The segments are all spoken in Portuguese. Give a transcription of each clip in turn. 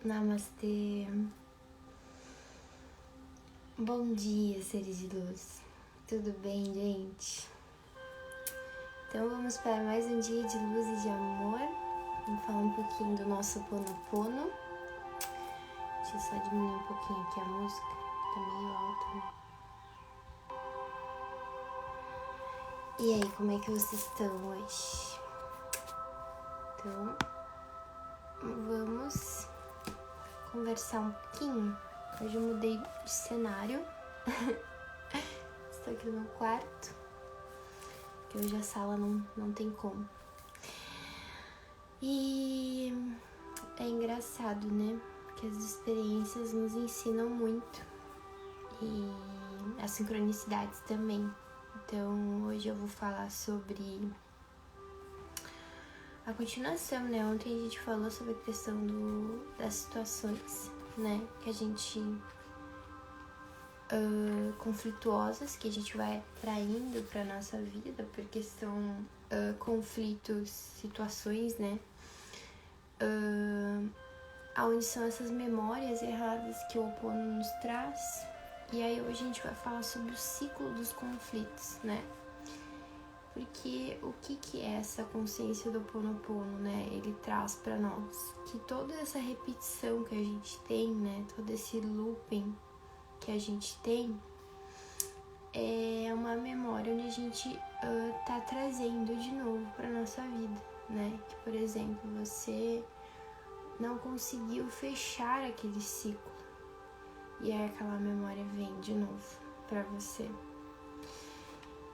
Namastê. Bom dia, seres de luz. Tudo bem, gente? Então vamos para mais um dia de luz e de amor. Vamos falar um pouquinho do nosso Ho'oponopono. Deixa eu só diminuir um pouquinho aqui a música, que tá meio alta, né? E aí, como é que vocês estão hoje? Então, vamos conversar um pouquinho. Hoje eu mudei de cenário. Estou aqui no meu quarto, que hoje a sala não tem como. E é engraçado, né? Que as experiências nos ensinam muito. E as sincronicidades também. Então, hoje eu vou falar sobre a continuação, né? Ontem a gente falou sobre a questão das situações, né? Que a gente... conflituosas, que a gente vai traindo pra nossa vida, porque são conflitos, situações, né? Onde são essas memórias erradas que o Ho'oponopono nos traz. E aí hoje a gente vai falar sobre o ciclo dos conflitos, né? Porque o que é essa consciência do Ho'oponopono, né? Ele traz pra nós que toda essa repetição que a gente tem, né? Todo esse looping que a gente tem é uma memória onde a gente tá trazendo de novo pra nossa vida, né? Que, por exemplo, você não conseguiu fechar aquele ciclo e aí aquela memória vem de novo pra você.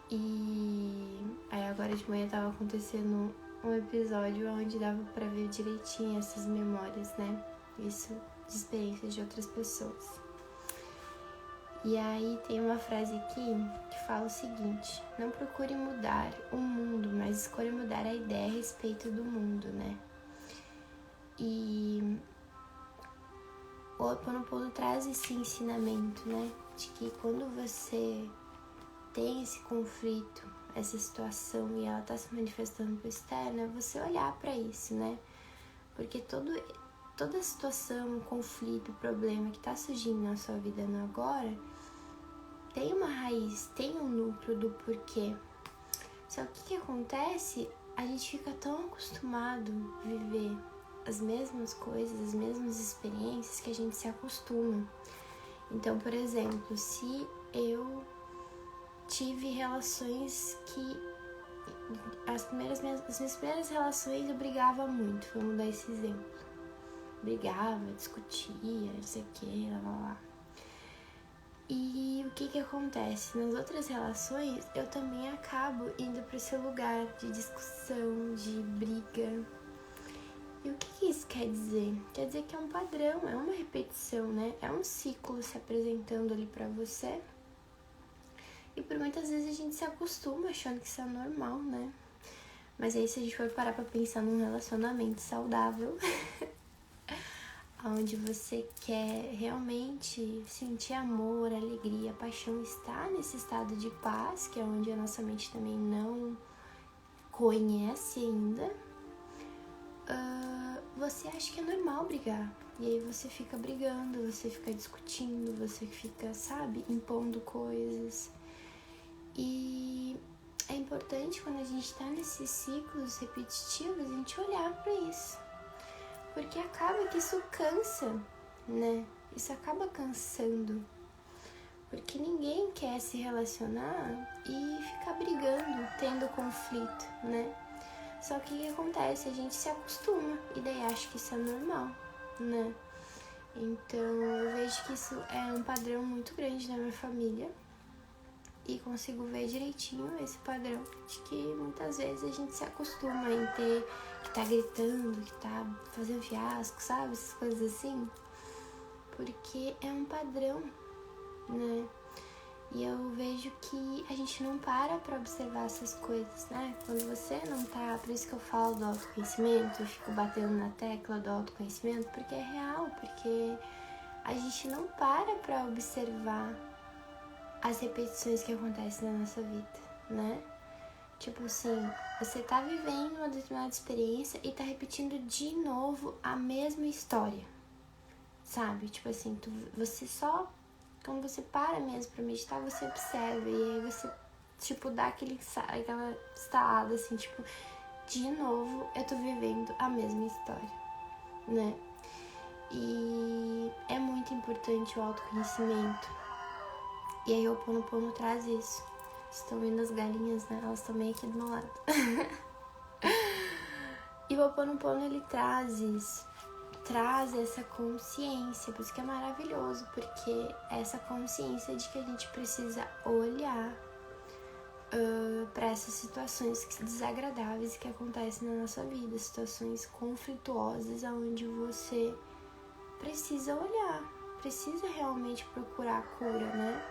E aí agora de manhã tava acontecendo um episódio onde dava pra ver direitinho essas memórias, né? Isso de experiências de outras pessoas. E aí tem uma frase aqui que fala o seguinte: não procure mudar o mundo, mas escolha mudar a ideia a respeito do mundo, né? E o Ho'oponopono traz esse ensinamento, né? De que quando você tem esse conflito, essa situação e ela tá se manifestando pro externo, é você olhar pra isso, né? Porque toda situação, conflito, problema que tá surgindo na sua vida no agora tem uma raiz, tem um núcleo do porquê. Só que o que acontece? A gente fica tão acostumado a viver as mesmas coisas, as mesmas experiências, que a gente se acostuma. Então, por exemplo, se eu tive relações que... As minhas primeiras relações eu brigava muito, vamos dar esse exemplo. Brigava, discutia, não sei o que, lá. E o que acontece? Nas outras relações, eu também acabo indo para esse lugar de discussão, de briga. E o que isso quer dizer? Quer dizer que é um padrão, é uma repetição, né? É um ciclo se apresentando ali para você. E por muitas vezes a gente se acostuma achando que isso é normal, né? Mas aí se a gente for parar pra pensar num relacionamento saudável... onde você quer realmente sentir amor, alegria, paixão, estar nesse estado de paz, que é onde a nossa mente também não conhece ainda, você acha que é normal brigar. E aí você fica brigando, você fica discutindo, você fica, sabe, impondo coisas. E é importante quando a gente tá nesses ciclos repetitivos, a gente olhar pra isso. Porque acaba que isso cansa, né? Isso acaba cansando. Porque ninguém quer se relacionar e ficar brigando, tendo conflito, né? Só que o que acontece? A gente se acostuma e daí acha que isso é normal, né? Então eu vejo que isso é um padrão muito grande na minha família. E consigo ver direitinho esse padrão de que muitas vezes a gente se acostuma em ter que tá gritando, que tá fazendo fiasco, sabe? Essas coisas assim. Porque é um padrão, né? E eu vejo que a gente não para pra observar essas coisas, né? Quando você não tá... Por isso que eu falo do autoconhecimento, eu fico batendo na tecla do autoconhecimento, porque é real, porque a gente não para pra observar as repetições que acontecem na nossa vida, né? Tipo assim, você tá vivendo uma determinada experiência e tá repetindo de novo a mesma história. sabe? Tipo assim, você só, quando você para mesmo pra meditar, você observa e aí você, tipo, dá aquela estalada, assim, tipo, de novo eu tô vivendo a mesma história, né? E é muito importante o autoconhecimento. E aí o Ho'oponopono traz isso. Vocês estão vendo as galinhas, né? Elas estão meio aqui do meu lado. E o Ho'oponopono, ele traz isso. Traz essa consciência. Por isso que é maravilhoso. Porque é essa consciência de que a gente precisa olhar para essas situações desagradáveis que acontecem na nossa vida. Situações conflituosas onde você precisa olhar. Precisa realmente procurar a cura, né?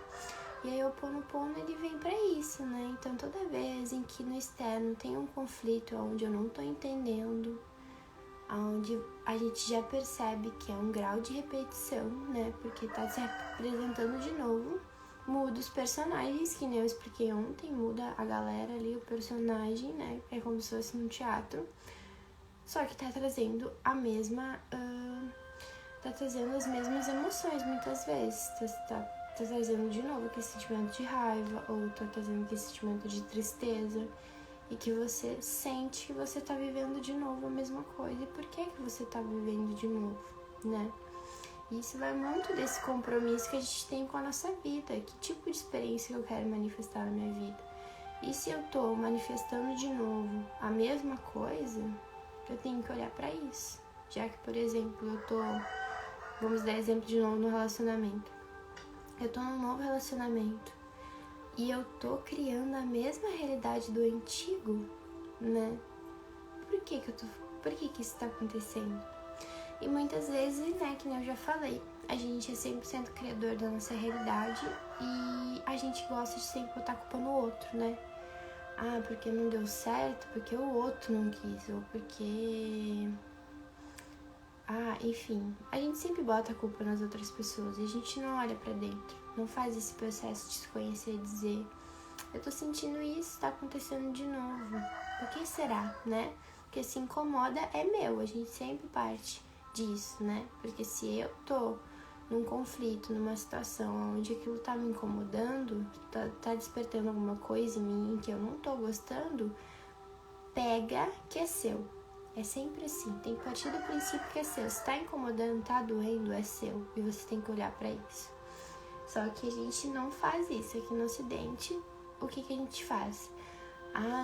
E aí o Ho'oponopono, ele vem pra isso, né? Então toda vez em que no externo tem um conflito onde eu não tô entendendo, onde a gente já percebe que é um grau de repetição, né? Porque tá se apresentando de novo, muda os personagens, que nem eu expliquei ontem, muda a galera ali, o personagem, né? É como se fosse num teatro, só que tá trazendo a mesma... tá trazendo as mesmas emoções muitas vezes, tá trazendo de novo aquele sentimento de raiva, ou tá trazendo aquele sentimento de tristeza, e que você sente que você tá vivendo de novo a mesma coisa. E por que você tá vivendo de novo, né? E isso vai muito desse compromisso que a gente tem com a nossa vida. Que tipo de experiência eu quero manifestar na minha vida? E se eu tô manifestando de novo a mesma coisa, eu tenho que olhar pra isso. Já que, por exemplo, vamos dar exemplo de novo no relacionamento. Eu tô num novo relacionamento e eu tô criando a mesma realidade do antigo, né? Por que isso tá acontecendo? E muitas vezes, né, que nem eu já falei, a gente é 100% criador da nossa realidade e a gente gosta de sempre botar a culpa no outro, né? Ah, porque não deu certo, porque o outro não quis, ou porque... enfim, a gente sempre bota a culpa nas outras pessoas e a gente não olha pra dentro, não faz esse processo de se conhecer e dizer: eu tô sentindo isso, tá acontecendo de novo, por que será, né? Porque se incomoda é meu, a gente sempre parte disso, né? Porque se eu tô num conflito, numa situação onde aquilo tá me incomodando, tá despertando alguma coisa em mim que eu não tô gostando, pega que é seu. É sempre assim, tem que partir do princípio que é seu. Se tá incomodando, tá doendo, é seu. E você tem que olhar pra isso. Só que a gente não faz isso. Aqui no Ocidente, o que a gente faz?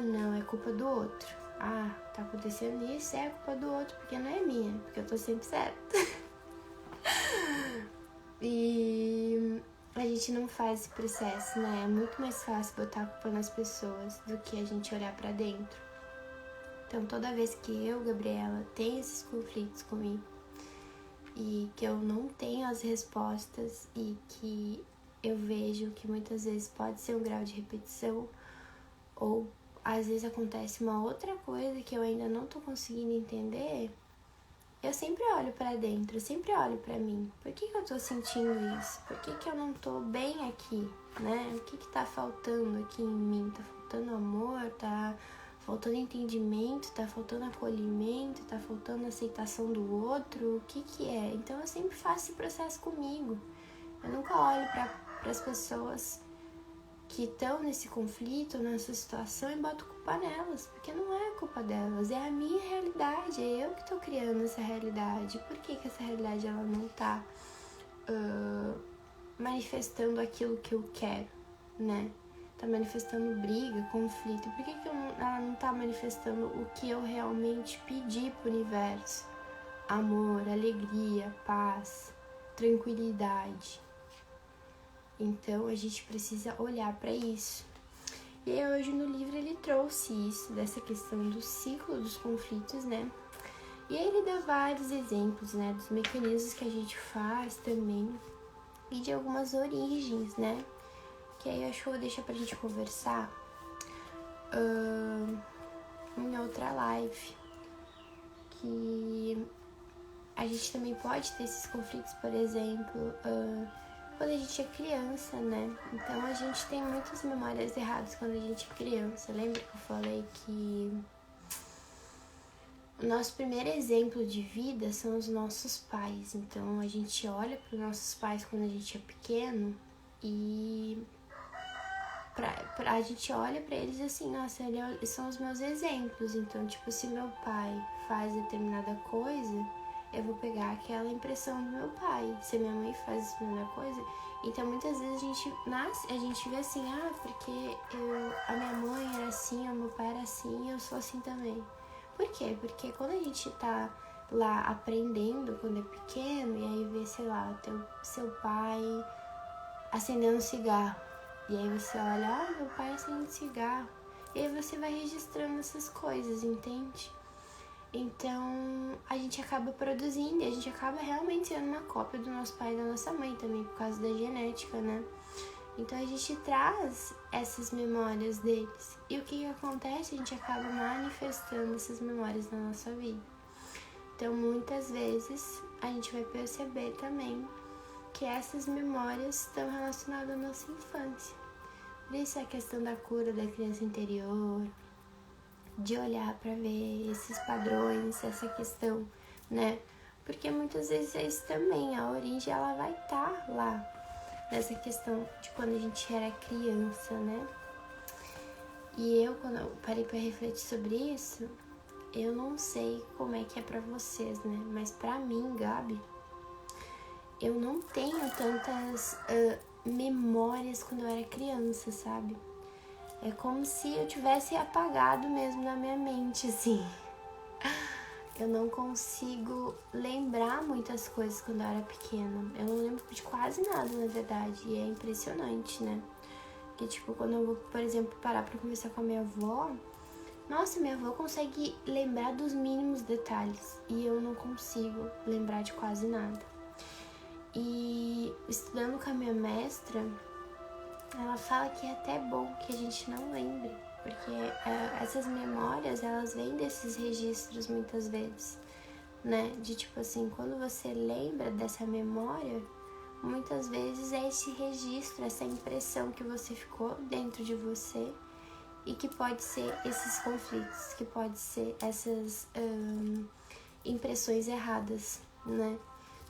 Não, é culpa do outro. Tá acontecendo isso, é culpa do outro, porque não é minha, porque eu tô sempre certa. E a gente não faz esse processo, né? É muito mais fácil botar a culpa nas pessoas do que a gente olhar pra dentro. Então, toda vez que eu, Gabriela, tenho esses conflitos comigo e que eu não tenho as respostas e que eu vejo que muitas vezes pode ser um grau de repetição ou às vezes acontece uma outra coisa que eu ainda não tô conseguindo entender, eu sempre olho pra dentro, eu sempre olho pra mim. Por que eu tô sentindo isso? Por que eu não tô bem aqui, né? O que tá faltando aqui em mim? Tá faltando amor? Tá faltando entendimento, tá faltando acolhimento, tá faltando aceitação do outro, o que é? Então eu sempre faço esse processo comigo. Eu nunca olho para as pessoas que estão nesse conflito, nessa situação e boto culpa nelas, porque não é culpa delas, é a minha realidade, é eu que tô criando essa realidade. Por que essa realidade ela não tá manifestando aquilo que eu quero, né? Tá manifestando briga, conflito. Por que ela não tá manifestando o que eu realmente pedi pro universo? Amor, alegria, paz, tranquilidade. Então a gente precisa olhar para isso. E aí, hoje no livro ele trouxe isso, dessa questão do ciclo dos conflitos, né? E aí ele dá vários exemplos, né? Dos mecanismos que a gente faz também e de algumas origens, né? Que aí eu acho que eu vou deixar pra gente conversar em outra live. Que a gente também pode ter esses conflitos, por exemplo, quando a gente é criança, né? Então a gente tem muitas memórias erradas quando a gente é criança. Lembra que eu falei que o nosso primeiro exemplo de vida são os nossos pais. Então a gente olha para os nossos pais quando a gente é pequeno e a gente olha para eles assim, nossa, eles são os meus exemplos. Então, tipo, se meu pai faz determinada coisa, eu vou pegar aquela impressão do meu pai. Se minha mãe faz determinada coisa, então muitas vezes a gente nasce, a gente vê assim, porque a minha mãe era assim, o meu pai era assim, eu sou assim também. Por quê? Porque quando a gente tá lá aprendendo quando é pequeno, e aí vê, sei lá, seu pai acendendo um cigarro, e aí você olha, meu pai acende cigarro, e aí você vai registrando essas coisas, entende? Então a gente acaba produzindo, e a gente acaba realmente sendo uma cópia do nosso pai e da nossa mãe também, por causa da genética, né? Então a gente traz essas memórias deles. E o que acontece? A gente acaba manifestando essas memórias na nossa vida. Então muitas vezes a gente vai perceber também que essas memórias estão relacionadas à nossa infância. Por isso a questão da cura da criança interior, de olhar para ver esses padrões, essa questão, né? Porque muitas vezes é isso também, a origem ela vai estar lá, nessa questão de quando a gente era criança, né? E quando eu parei para refletir sobre isso, eu não sei como é que é para vocês, né? Mas para mim, Gabi, eu não tenho tantas memórias quando eu era criança, sabe? É como se eu tivesse apagado mesmo na minha mente, assim. Eu não consigo lembrar muitas coisas quando eu era pequena. Eu não lembro de quase nada, na verdade. E é impressionante, né? Que, tipo, quando eu vou, por exemplo, parar pra conversar com a minha avó, nossa, minha avó consegue lembrar dos mínimos detalhes. E eu não consigo lembrar de quase nada. E estudando com a minha mestra, ela fala que é até bom que a gente não lembre, porque essas memórias, elas vêm desses registros muitas vezes, né? De tipo assim, quando você lembra dessa memória, muitas vezes é esse registro, essa impressão que você ficou dentro de você e que pode ser esses conflitos, que pode ser essas impressões erradas, né?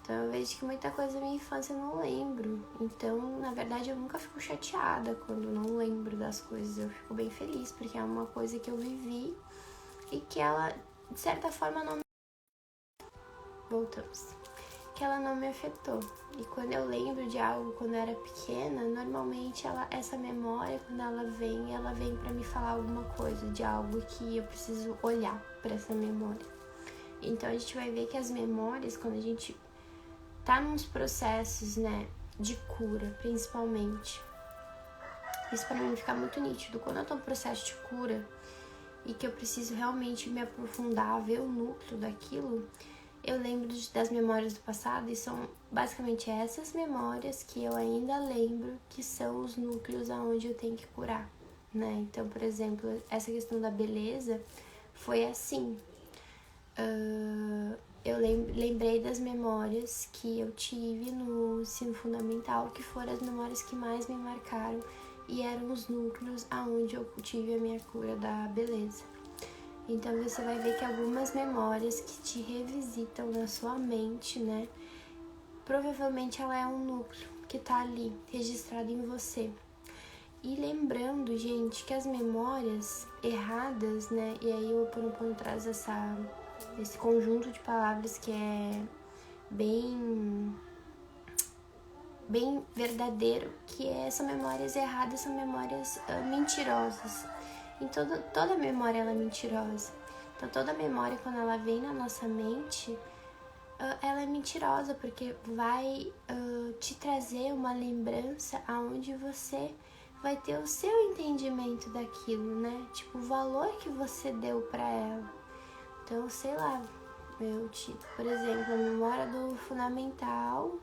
Então eu vejo que muita coisa da minha infância eu não lembro. Então, na verdade, eu nunca fico chateada quando não lembro das coisas. Eu fico bem feliz, porque é uma coisa que eu vivi e que ela, de certa forma, não me... Voltamos. Que ela não me afetou. E quando eu lembro de algo quando eu era pequena, normalmente essa memória, quando ela vem pra me falar alguma coisa de algo que eu preciso olhar pra essa memória. Então a gente vai ver que as memórias, quando a gente tá nos processos, né, de cura, principalmente. Isso pra mim fica muito nítido. Quando eu tô no processo de cura e que eu preciso realmente me aprofundar, ver o núcleo daquilo, eu lembro das memórias do passado e são basicamente essas memórias que eu ainda lembro que são os núcleos aonde eu tenho que curar, né? Então, por exemplo, essa questão da beleza foi assim. Eu lembrei das memórias que eu tive no ensino fundamental, que foram as memórias que mais me marcaram e eram os núcleos aonde eu tive a minha cura da beleza. Então você vai ver que algumas memórias que te revisitam na sua mente, né? Provavelmente ela é um núcleo que tá ali, registrado em você. E lembrando, gente, que as memórias erradas, né? E aí o Ho'oponopono traz esse conjunto de palavras que é bem verdadeiro, que são memórias erradas, são memórias mentirosas. E toda memória ela é mentirosa. Então toda memória, quando ela vem na nossa mente, ela é mentirosa, porque vai te trazer uma lembrança aonde você vai ter o seu entendimento daquilo, né? Tipo, o valor que você deu pra ela. Então, sei lá, por exemplo, a memória do fundamental,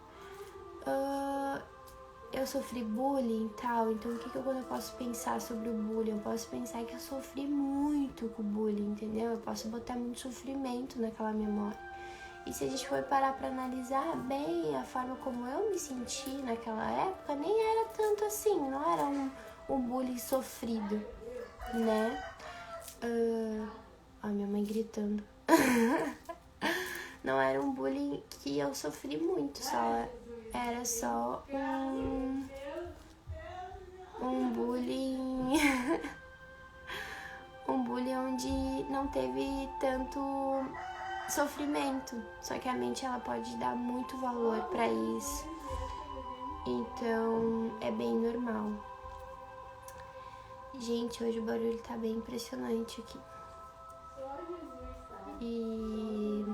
eu sofri bullying e tal, então quando eu posso pensar sobre o bullying? Eu posso pensar que eu sofri muito com o bullying, entendeu? Eu posso botar muito sofrimento naquela memória. E se a gente for parar pra analisar bem a forma como eu me senti naquela época, nem era tanto assim, não era um bullying sofrido, né? Ó, minha mãe gritando. Não era um bullying que eu sofri muito, era só um bullying um bullying onde não teve tanto sofrimento, só que a mente ela pode dar muito valor pra isso, então é bem normal. Gente, hoje o barulho tá bem impressionante aqui. E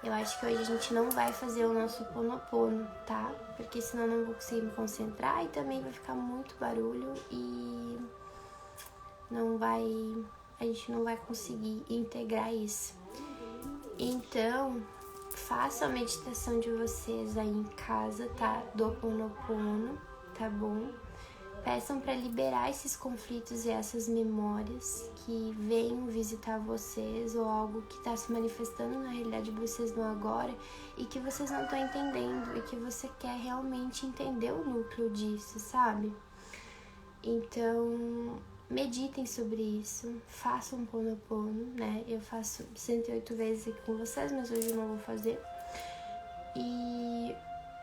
eu acho que hoje a gente não vai fazer o nosso Ho'oponopono, tá? Porque senão eu não vou conseguir me concentrar e também vai ficar muito barulho e a gente não vai conseguir integrar isso. Então, façam a meditação de vocês aí em casa, tá? Do Ho'oponopono, tá bom? Peçam para liberar esses conflitos e essas memórias que venham visitar vocês ou algo que está se manifestando na realidade de vocês no agora e que vocês não estão entendendo e que você quer realmente entender o núcleo disso, sabe? Então, meditem sobre isso, façam um Ho'oponopono, né? Eu faço 108 vezes aqui com vocês, mas hoje eu não vou fazer. E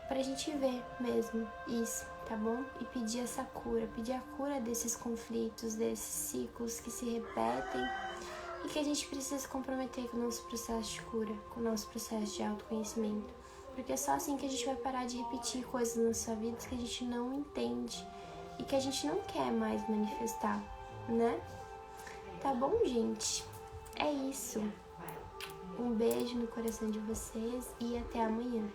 pra gente ver mesmo isso, tá bom? E pedir essa cura, pedir a cura desses conflitos, desses ciclos que se repetem e que a gente precisa se comprometer com o nosso processo de cura, com o nosso processo de autoconhecimento. Porque é só assim que a gente vai parar de repetir coisas na nossa vida que a gente não entende e que a gente não quer mais manifestar, né? Tá bom, gente? É isso. Um beijo no coração de vocês e até amanhã.